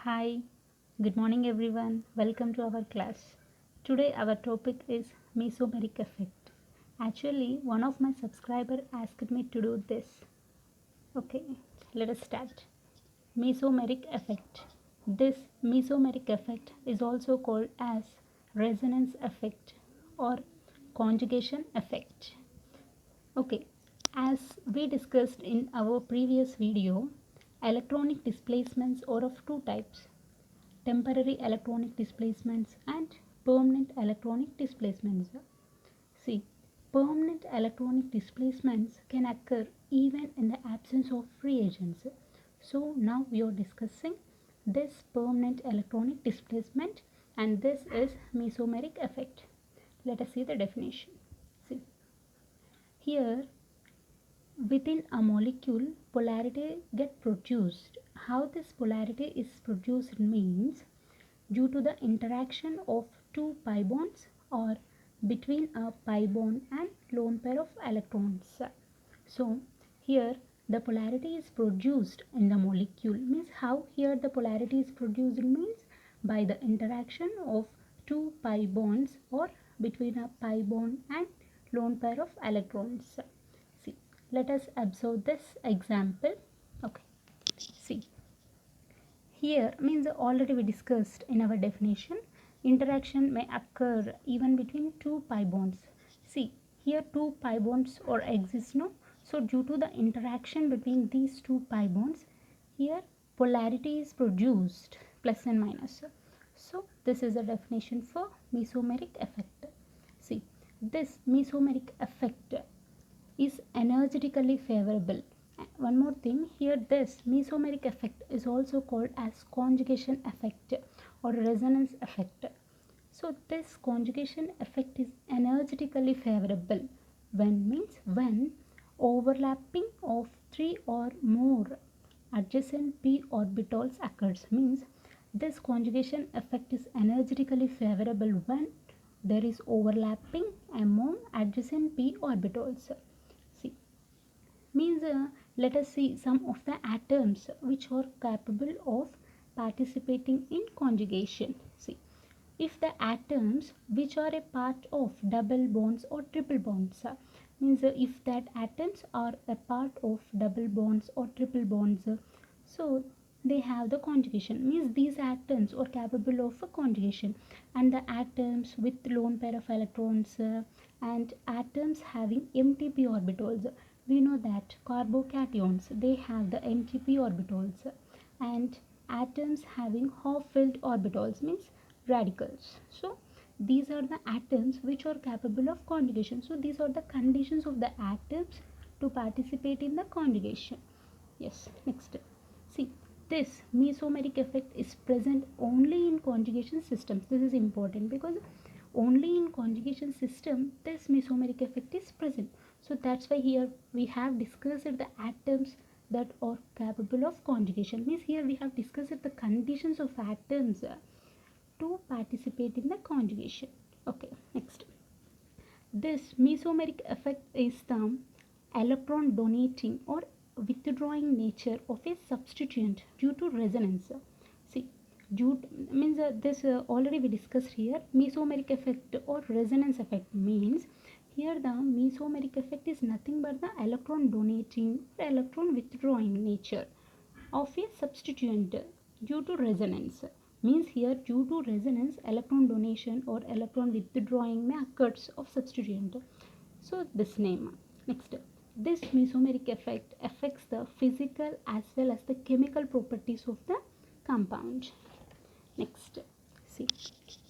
Hi, good morning everyone. Welcome to our class. Today our topic is mesomeric effect. Actually, one of my subscriber asked me to do this. Okay, let us start. Mesomeric effect. This mesomeric effect is also called as resonance effect or conjugation effect. Okay, as we discussed in our previous video, electronic displacements are of two types: temporary electronic displacements and permanent electronic displacements. See, permanent electronic displacements can occur even in the absence of free agents. So now we are discussing this permanent electronic displacement, and this is mesomeric effect. Let us see the definition. See, here within a molecule polarity get produced. How this polarity is produced means due to the interaction of two pi bonds or between a pi bond and lone pair of electrons. So here the polarity is produced in the molecule. Means how here the polarity is produced means by the interaction of two pi bonds or between a pi bond and lone pair of electrons. See, let us observe this example. Okay, see, here means already we discussed in our definition, interaction may occur even between two pi bonds. See, here two pi bonds or exist, no? So due to the interaction between these two pi bonds, here polarity is produced, plus and minus. So this is the definition for mesomeric effect. See, this mesomeric effect is energetically favorable. One more thing, here this mesomeric effect is also called as conjugation effect or resonance effect. So this conjugation effect is energetically favorable when overlapping of three or more adjacent p orbitals occurs. Means this conjugation effect is energetically favorable when there is overlapping among adjacent p orbitals. See, means let us see some of the atoms which are capable of participating in conjugation. See, if the atoms which are a part of double bonds or triple bonds, means if that atoms are a part of double bonds or triple bonds, so they have the conjugation. Means these atoms are capable of a conjugation, and the atoms with lone pair of electrons and atoms having empty p orbitals, we know that carbocations they have the empty p orbitals, and atoms having half-filled orbitals means radicals. So these are the atoms which are capable of conjugation. So these are the conditions of the atoms to participate in the conjugation. Yes, next. See, this mesomeric effect is present only in conjugation systems. This is important because only in conjugation system this mesomeric effect is present. So that's why here we have discussed the atoms that are capable of conjugation. Means here we have discussed the conditions of atoms to participate in the conjugation. Okay, next. This mesomeric effect is the electron donating or withdrawing nature of a substituent due to resonance. See, due to, means this already we discussed here. Mesomeric effect or resonance effect means here the mesomeric effect is nothing but the electron donating or electron withdrawing nature of a substituent due to resonance. Means here due to resonance electron donation or electron withdrawing may occurs of substituent. So this name. Next, this mesomeric effect affects the physical as well as the chemical properties of the compound. Next, see,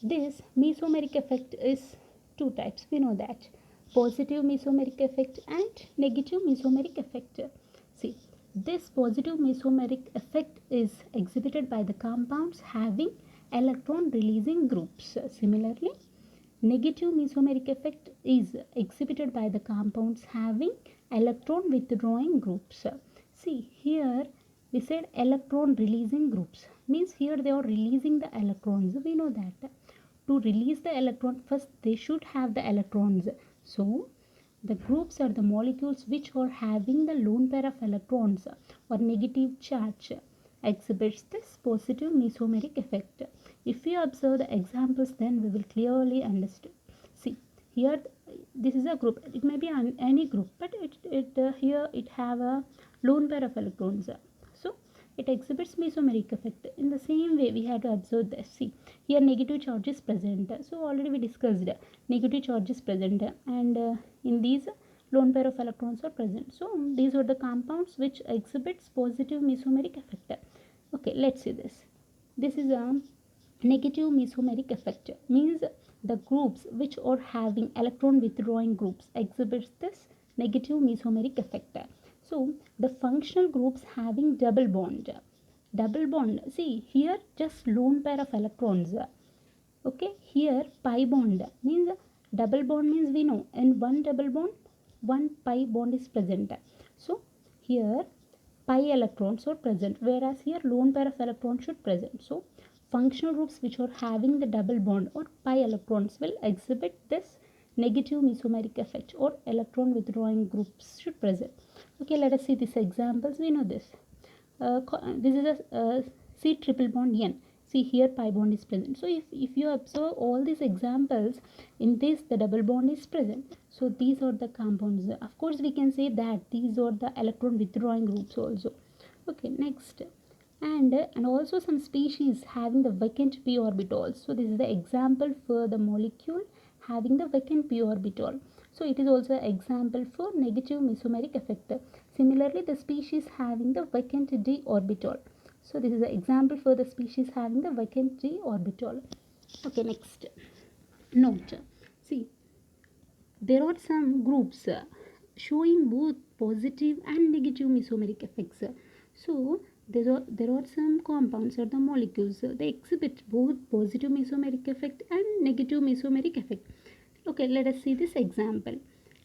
this mesomeric effect is two types. We know that positive mesomeric effect and negative mesomeric effect. See, this positive mesomeric effect is exhibited by the compounds having electron releasing groups. Similarly, negative mesomeric effect is exhibited by the compounds having electron withdrawing groups. See, here we said electron releasing groups. Means here they are releasing the electrons. We know that to release the electron first they should have the electrons. So the groups are the molecules which are having the lone pair of electrons or negative charge exhibits this positive mesomeric effect. If we observe the examples, then we will clearly understand. See, here this is a group. It may be any group, but here it have a lone pair of electrons. So it exhibits mesomeric effect. In the same way, we have to observe this. See, here negative charge is present. So already we discussed negative charge is present, and in these lone pair of electrons are present. So these are the compounds which exhibits positive mesomeric effect. Okay, let's see this. This is a negative mesomeric effect, means the groups which are having electron withdrawing groups exhibits this negative mesomeric effect. So the functional groups having double bond, see here just lone pair of electrons. Okay, here pi bond means double bond, means we know in one double bond one pi bond is present. So here pi electrons are present, whereas here lone pair of electrons should present. So functional groups which are having the double bond or pi electrons will exhibit this negative mesomeric effect, or electron withdrawing groups should present. Okay, let us see these examples. We know this. This is a C triple bond N. See here pi bond is present. So if you observe all these examples, in this the double bond is present. So these are the compounds. Of course we can say that these are the electron withdrawing groups also. Okay, next. And also some species having the vacant p orbitals. So this is the example for the molecule having the vacant p orbital. So it is also an example for negative mesomeric effect. Similarly, the species having the vacant d orbital. So this is an example for the species having the vacant d orbital. Okay, next. Note. See, there are some groups showing both positive and negative mesomeric effects. So there are some compounds or the molecules, they exhibit both positive mesomeric effect and negative mesomeric effect. Okay, let us see this example.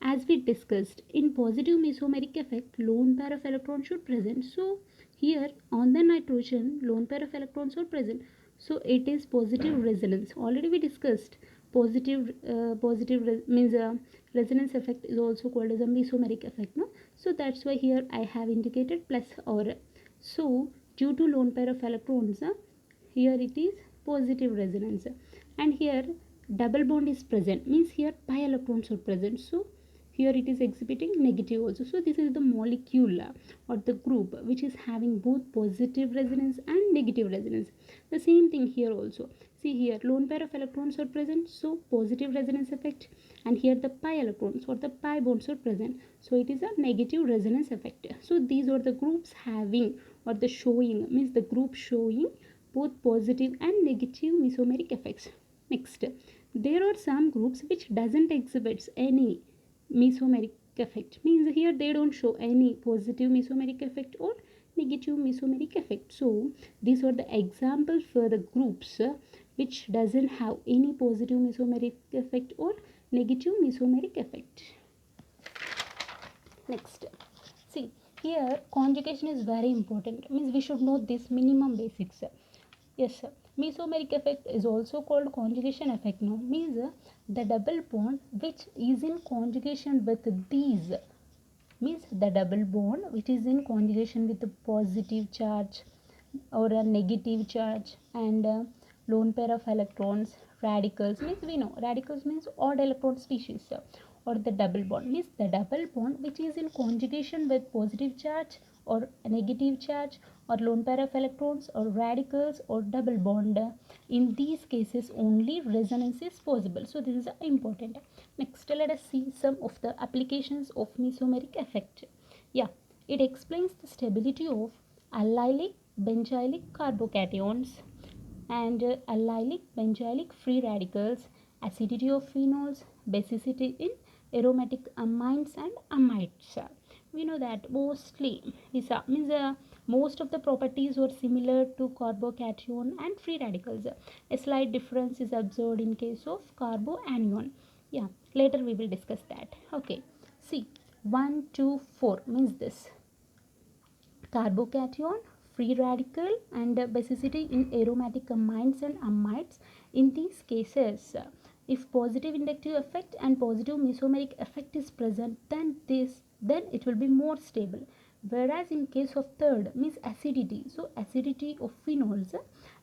As we discussed, in positive mesomeric effect, lone pair of electrons should present. So here on the nitrogen, lone pair of electrons are present. So it is positive resonance. Already we discussed means resonance effect is also called as a mesomeric effect. No, so that's why here I have indicated plus or. So due to lone pair of electrons, here it is positive resonance, and here double bond is present, means here pi electrons are present. So here it is exhibiting negative also. So this is the molecule or the group which is having both positive resonance and negative resonance. The same thing here also. See here lone pair of electrons are present, so positive resonance effect, and here the pi electrons or the pi bonds are present, so it is a negative resonance effect. So these are the groups having or the showing, means the group showing both positive and negative mesomeric effects. Next, there are some groups which doesn't exhibit any mesomeric effect, means here they don't show any positive mesomeric effect or negative mesomeric effect. So these are the examples for the groups which doesn't have any positive mesomeric effect or negative mesomeric effect. Next, see here conjugation is very important, means we should know this minimum basics. Yes, sir. Mesomeric effect is also called conjugation effect. No, means the double bond which is in conjugation with these, means the double bond which is in conjugation with the positive charge or a negative charge, and lone pair of electrons, radicals, means we know radicals means odd electron species, or the double bond means the double bond which is in conjugation with positive charge or a negative charge, or lone pair of electrons or radicals or double bond. In these cases only resonance is possible. So this is important. Next, let us see some of the applications of mesomeric effect. Yeah, it explains the stability of allylic benzylic carbocations and allylic benzylic free radicals, acidity of phenols, basicity in aromatic amines and amides. We know that mostly these means most of the properties are similar to carbocation and free radicals. A slight difference is observed in case of carboanion. Yeah, later we will discuss that. Okay, see 1 2 4 means this carbocation, free radical, and basicity in aromatic amines and amides. In these cases, if positive inductive effect and positive mesomeric effect is present, then it will be more stable. Whereas in case of third means acidity, so acidity of phenols,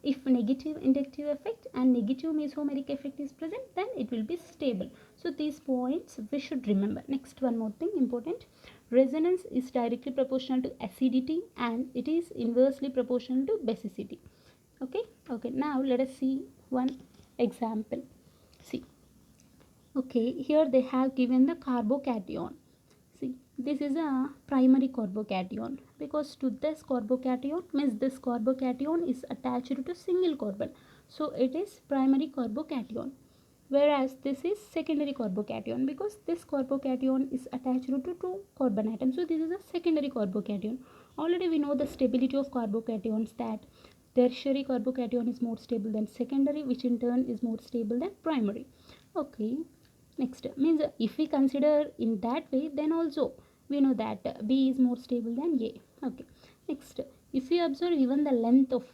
if negative inductive effect and negative mesomeric effect is present, then it will be stable. So these points we should remember. Next, one more thing important, resonance is directly proportional to acidity and it is inversely proportional to basicity. Okay, now let us see one example. See, okay, here they have given the carbocation. See, this is a primary carbocation because to this carbocation means this carbocation is attached to single carbon. So it is primary carbocation. Whereas this is secondary carbocation because this carbocation is attached to two carbon atoms. So this is a secondary carbocation. Already we know the stability of carbocations, that tertiary carbocation is more stable than secondary, which in turn is more stable than primary. Okay, next means if we consider in that way, then also we know that B is more stable than A. Okay, next, if we observe even the length of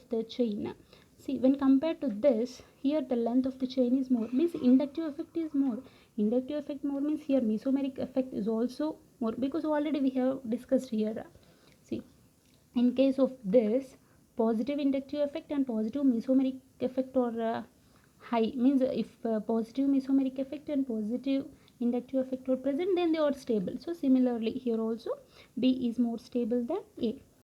the chain, see, when compared to this, here the length of the chain is more, means inductive effect is more. Inductive effect more means here mesomeric effect is also more, because already we have discussed here. See, in case of this, positive inductive effect and positive mesomeric effect are high, means if positive mesomeric effect and positive inductive effect are present, then they are stable. So similarly here also B is more stable than A.